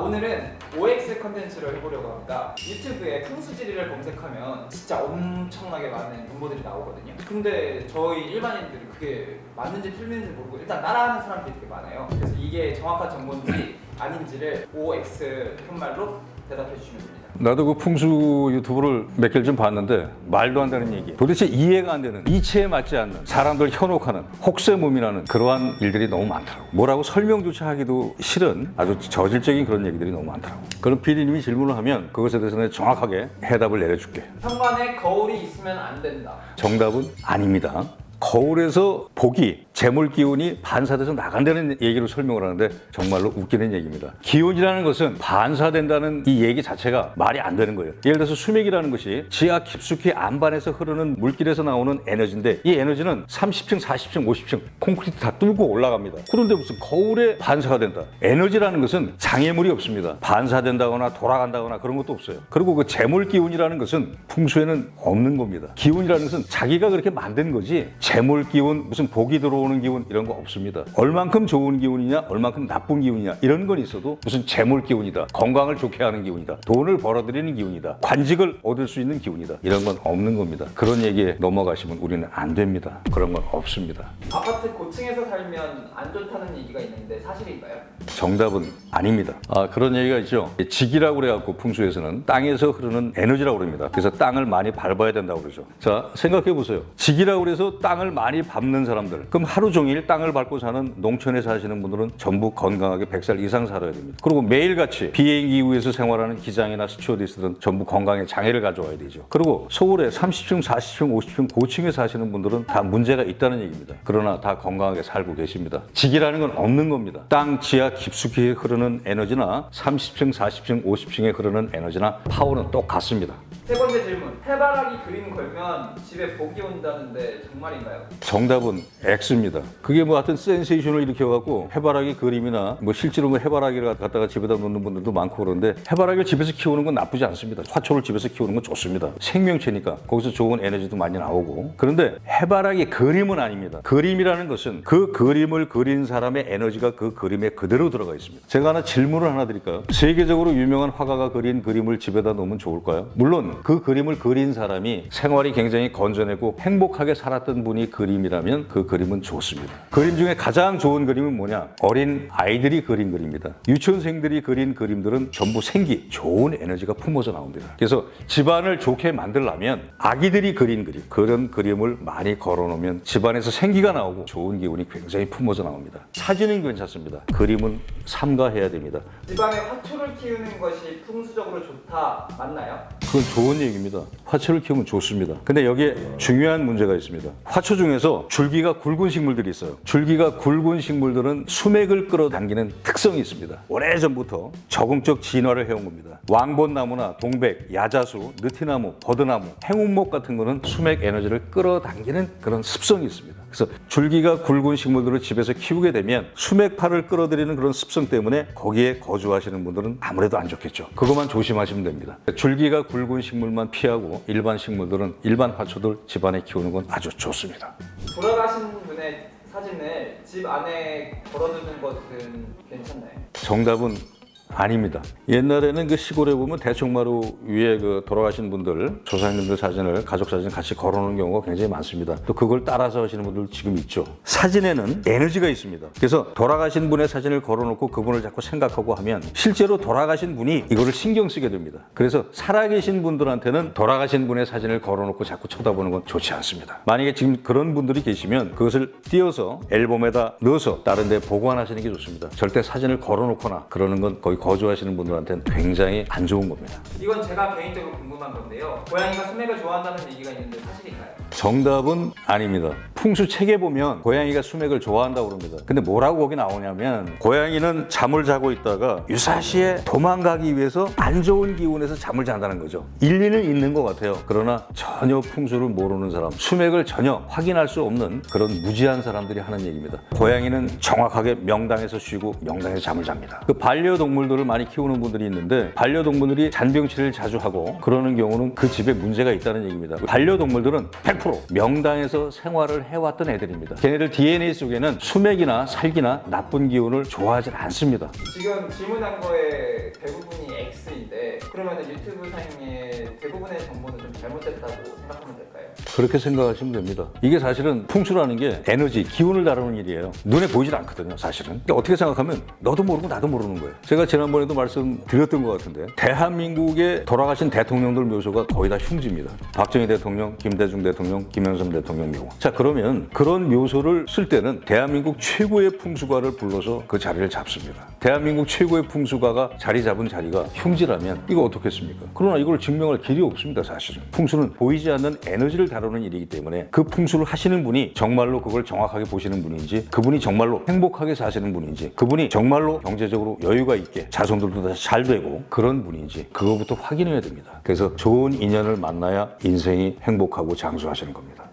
오늘은 OX 컨텐츠를 해보려고 합니다. 유튜브에 풍수지리를 검색하면 진짜 엄청나게 많은 정보들이 나오거든요. 근데 저희 일반인들은 그게 맞는지 틀리는지 모르고 일단 따라하는 사람들이 되게 많아요. 그래서 이게 정확한 정보인지 아닌지를 OX 현말로 대답해 주시면 됩니다. 나도 그 풍수 유튜브를 몇 개를 좀 봤는데 말도 안 되는 얘기, 도대체 이해가 안 되는, 이치에 맞지 않는, 사람들 현혹하는, 혹세무민하는 그러한 일들이 너무 많더라고. 뭐라고 설명조차 하기도 싫은 아주 저질적인 그런 얘기들이 너무 많더라고. 그럼 PD님이 질문을 하면 그것에 대해서는 정확하게 해답을 내려줄게. 현관에 거울이 있으면 안 된다. 정답은 아닙니다. 거울에서 복이, 재물 기운이 반사돼서 나간다는 얘기로 설명을 하는데 정말로 웃기는 얘기입니다. 기운이라는 것은 반사된다는 이 얘기 자체가 말이 안 되는 거예요. 예를 들어서 수맥이라는 것이 지하 깊숙이 안반에서 흐르는 물길에서 나오는 에너지인데 이 에너지는 30층, 40층, 50층 콘크리트 다 뚫고 올라갑니다. 그런데 무슨 거울에 반사가 된다. 에너지라는 것은 장애물이 없습니다. 반사된다거나 돌아간다거나 그런 것도 없어요. 그리고 그 재물 기운이라는 것은 풍수에는 없는 겁니다. 기운이라는 것은 자기가 그렇게 만든 거지 재물 기운, 무슨 복이 들어오는 기운 이런 거 없습니다. 얼만큼 좋은 기운이냐, 얼만큼 나쁜 기운이냐 이런 건 있어도 무슨 재물 기운이다, 건강을 좋게 하는 기운이다, 돈을 벌어들이는 기운이다, 관직을 얻을 수 있는 기운이다 이런 건 없는 겁니다. 그런 얘기에 넘어가시면 우리는 안 됩니다. 그런 건 없습니다. 아파트 고층에서 살면 안 좋다는 얘기가 있는데 사실인가요? 정답은 아닙니다. 그런 얘기가 있죠. 직이라고 그래갖고 풍수에서는 땅에서 흐르는 에너지라고 그럽니다. 그래서 땅을 많이 밟아야 된다고 그러죠. 자, 생각해 보세요. 직이라고 그래서 땅을 많이 밟는 사람들, 그럼 하루 종일 땅을 밟고 사는 농촌에 사시는 분들은 전부 건강하게 100살 이상 살아야 됩니다. 그리고 매일같이 비행기 위에서 생활하는 기장이나 스튜어디스들은 전부 건강에 장애를 가져와야 되죠. 그리고 서울에 30층, 40층, 50층 고층에 사시는 분들은 다 문제가 있다는 얘기입니다. 그러나 다 건강하게 살고 계십니다. 직이라는 건 없는 겁니다. 땅 지하 깊숙이 흐르는 에너지나 30층, 40층, 50층에 흐르는 에너지나 파워는 똑같습니다. 세 번째 질문. 해바라기 그림 걸면 집에 복이 온다는데 정말인가요? 정답은 X입니다. 그게 뭐 하여튼 센세이션을 일으켜갖고 해바라기 그림이나 뭐 실제로 뭐 해바라기를 갖다가 집에다 놓는 분들도 많고 그런데 해바라기를 집에서 키우는 건 나쁘지 않습니다. 화초를 집에서 키우는 건 좋습니다. 생명체니까 거기서 좋은 에너지도 많이 나오고. 그런데 해바라기 그림은 아닙니다. 그림이라는 것은 그 그림을 그린 사람의 에너지가 그 그림에 그대로 들어가 있습니다. 제가 하나 질문을 하나 드릴까요? 세계적으로 유명한 화가가 그린 그림을 집에다 놓으면 좋을까요? 물론 그 그림을 그린 사람이 생활이 굉장히 건전하고 행복하게 살았던 분이 그림이라면 그 그림은 좋습니다. 그림 중에 가장 좋은 그림은 뭐냐? 어린 아이들이 그린 그림입니다. 유치원생들이 그린 그림들은 전부 생기, 좋은 에너지가 품어져 나옵니다. 그래서 집안을 좋게 만들려면 아기들이 그린 그림, 그런 그림을 많이 걸어놓으면 집안에서 생기가 나오고 좋은 기운이 굉장히 품어져 나옵니다. 사진은 괜찮습니다. 그림은 삼가해야 됩니다. 집안에 화초를 키우는 것이 풍수적으로 좋다 맞나요? 그건 좋은 얘기입니다. 화초를 키우면 좋습니다. 근데 여기에 중요한 문제가 있습니다. 화초 중에서 줄기가 굵은 식물들이 있어요. 줄기가 굵은 식물들은 수맥을 끌어당기는 특성이 있습니다. 오래전부터 적응적 진화를 해온 겁니다. 왕본나무나 동백, 야자수, 느티나무, 버드나무, 행운목 같은 거는 수맥 에너지를 끌어당기는 그런 습성이 있습니다. 그래서 줄기가 굵은 식물들을 집에서 키우게 되면 수맥파를 끌어들이는 그런 습성 때문에 거기에 거주하시는 분들은 아무래도 안 좋겠죠. 그것만 조심하시면 됩니다. 줄기가 굵은 식물만 피하고 일반 식물들은 일반 화초들 집안에 키우는 건 아주 좋습니다. 돌아가신 분의 사진을 집 안에 걸어두는 것은 괜찮나요? 정답은 아닙니다. 옛날에는 그 시골에 보면 대청마루 위에 그 돌아가신 분들, 조상님들 사진을, 가족 사진 같이 걸어놓는 경우가 굉장히 많습니다. 또 그걸 따라서 하시는 분들 지금 있죠. 사진에는 에너지가 있습니다. 그래서 돌아가신 분의 사진을 걸어놓고 그분을 자꾸 생각하고 하면 실제로 돌아가신 분이 이거를 신경 쓰게 됩니다. 그래서 살아계신 분들한테는 돌아가신 분의 사진을 걸어놓고 자꾸 쳐다보는 건 좋지 않습니다. 만약에 지금 그런 분들이 계시면 그것을 띄어서 앨범에다 넣어서 다른 데 보관하시는 게 좋습니다. 절대 사진을 걸어놓거나 그러는 건 거의 거주하시는 분들한테는 굉장히 안 좋은 겁니다. 이건 제가 개인적으로 궁금한 건데요. 고양이가 수맥을 좋아한다는 얘기가 있는데 사실인가요? 정답은 아닙니다. 풍수 책에 보면 고양이가 수맥을 좋아한다고 그럽니다. 근데 뭐라고 거기 나오냐면 고양이는 잠을 자고 있다가 유사시에 도망가기 위해서 안 좋은 기운에서 잠을 잔다는 거죠. 일리는 있는 것 같아요. 그러나 전혀 풍수를 모르는 사람, 수맥을 전혀 확인할 수 없는 그런 무지한 사람들이 하는 얘기입니다. 고양이는 정확하게 명당에서 쉬고 명당에서 잠을 잡니다. 그 반려동물 반려동물들을 많이 키우는 분들이 있는데 반려동물들이 잔병치레를 자주 하고 그러는 경우는 그 집에 문제가 있다는 얘기입니다. 반려동물들은 100% 명당에서 생활을 해왔던 애들입니다. 걔네들 DNA 속에는 수맥이나 살기나 나쁜 기운을 좋아하지 않습니다. 지금 질문한 거의 대부분이 X인데 그러면 유튜브 상의 대부분의 정보는 좀 잘못됐다고 생각하면 될까요? 그렇게 생각하시면 됩니다. 이게 사실은 풍수라는 게 에너지, 기운을 다루는 일이에요. 눈에 보이질 않거든요, 사실은. 그러니까 어떻게 생각하면 너도 모르고 나도 모르는 거예요. 제가 지난번에도 말씀드렸던 것 같은데 대한민국의 돌아가신 대통령들 묘소가 거의 다 흉지입니다. 박정희 대통령, 김대중 대통령, 김영삼 대통령 묘. 자, 그러면 그런 묘소를 쓸 때는 대한민국 최고의 풍수가를 불러서 그 자리를 잡습니다. 대한민국 최고의 풍수가가 자리 잡은 자리가 흉지라면 이거 어떻겠습니까? 그러나 이걸 증명할 길이 없습니다, 사실은. 풍수는 보이지 않는 에너지를 다루는 일이기 때문에 그 풍수를 하시는 분이 정말로 그걸 정확하게 보시는 분인지, 그분이 정말로 행복하게 사시는 분인지, 그분이 정말로 경제적으로 여유가 있게 자손들도 다 잘 되고 그런 분인지 그거부터 확인해야 됩니다. 그래서 좋은 인연을 만나야 인생이 행복하고 장수하시는 겁니다.